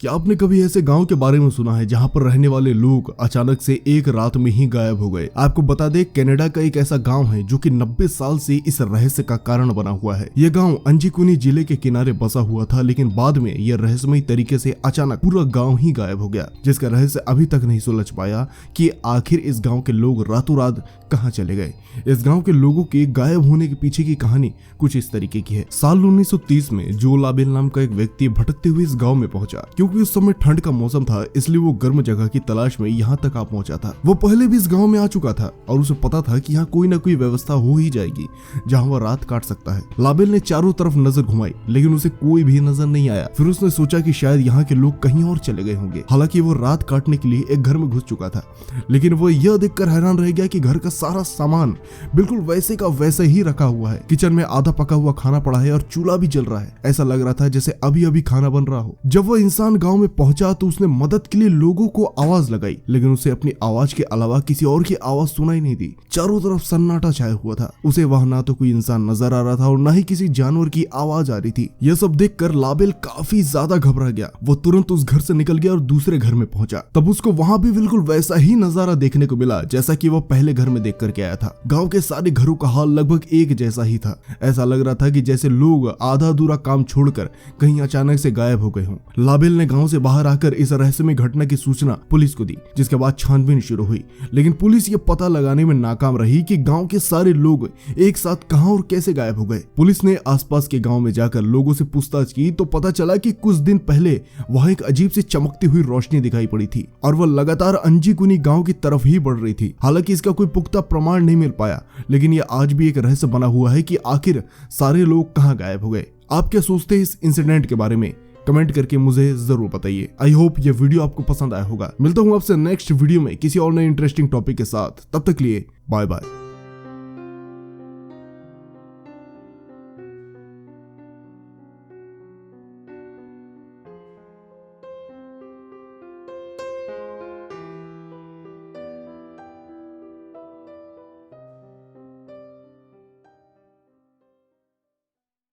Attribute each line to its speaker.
Speaker 1: क्या आपने कभी ऐसे गांव के बारे में सुना है जहां पर रहने वाले लोग अचानक से एक रात में ही गायब हो गए? आपको बता दें, कनाडा का एक ऐसा गांव है जो कि 90 साल से इस रहस्य का कारण बना हुआ है। यह गांव अंजीकुनी जिले के किनारे बसा हुआ था, लेकिन बाद में यह रहस्यमय तरीके से अचानक पूरा गाँव ही गायब हो गया, जिसका रहस्य अभी तक नहीं सुलझ पाया कि आखिर इस गाँव के लोग रातों रात कहाँ चले गए। इस गांव के लोगों के गायब होने के पीछे की कहानी कुछ इस तरीके की है। साल 1930 में जो लाबेल नाम का एक व्यक्ति भटकते हुए इस गांव में पहुंचा। क्योंकि उस समय ठंड का मौसम था, इसलिए वो गर्म जगह की तलाश में यहाँ तक आ पहुंचा था। वो पहले भी इस गांव में आ चुका था और उसे पता था कि यहाँ कोई ना कोई व्यवस्था हो ही जाएगी जहाँ वह रात काट सकता है। लाबेल ने चारों तरफ नजर घुमाई, लेकिन उसे कोई भी नजर नहीं आया। फिर उसने सोचा कि शायद यहाँ के लोग कहीं और चले गए होंगे। हालांकि वो रात काटने के लिए एक घर में घुस चुका था, लेकिन वो यह देखकर हैरान रह गया कि घर का सारा सामान बिल्कुल वैसे का वैसे ही रखा हुआ है। किचन में आधा पका हुआ खाना पड़ा है और चूल्हा भी जल रहा है। ऐसा लग रहा था जैसे अभी अभी खाना बन रहा हो। जब वो इंसान गांव में पहुंचा तो उसने मदद के लिए लोगों को आवाज लगाई, लेकिन उसे अपनी आवाज के अलावा किसी और की आवाज सुनाई नहीं दी। चारों तरफ सन्नाटा छाया हुआ था। उसे वहां ना तो कोई इंसान नजर आ रहा था और ना ही किसी जानवर की आवाज आ रही थी। यह सब देखकर लाबेल काफी ज्यादा घबरा गया। वो तुरंत उस घर से निकल गया और दूसरे घर में पहुंचा। तब उसको वहां भी बिल्कुल वैसा ही नजारा देखने को मिला जैसा कि वो पहले घर में देख करके आया था। गांव के सारे घरों का हाल लगभग एक जैसा ही था। ऐसा लग रहा था कि जैसे लोग आधा अधूरा काम छोड़कर कहीं अचानक से गायब हो गए हों। लाबेल ने गांव से बाहर आकर इस रहस्यमय घटना की सूचना पुलिस को दी, जिसके बाद छानबीन शुरू हुई। लेकिन पुलिस ये पता लगाने में नाकाम रही कि गांव के सारे लोग एक साथ कहां और कैसे गायब हो गए। पुलिस ने आसपास के गांव में जाकर लोगों से पूछताछ की तो पता चला कि कुछ दिन पहले वहां एक अजीब सी चमकती हुई रोशनी दिखाई पड़ी थी और वह लगातार अंजीकुनी गांव की तरफ ही बढ़ रही थी। हालांकि इसका कोई पुख्ता प्रमाण नहीं मिल पाया, लेकिन यह आज भी एक रहस्य बना हुआ है कि आखिर सारे लोग कहां गायब हो गए। आप क्या सोचते हैं इस इंसिडेंट के बारे में? कमेंट करके मुझे जरूर बताइए। आई होप ये वीडियो आपको पसंद आया होगा। मिलता हूं आपसे नेक्स्ट वीडियो में किसी और नए इंटरेस्टिंग टॉपिक के साथ। तब तक लिए बाय बाय।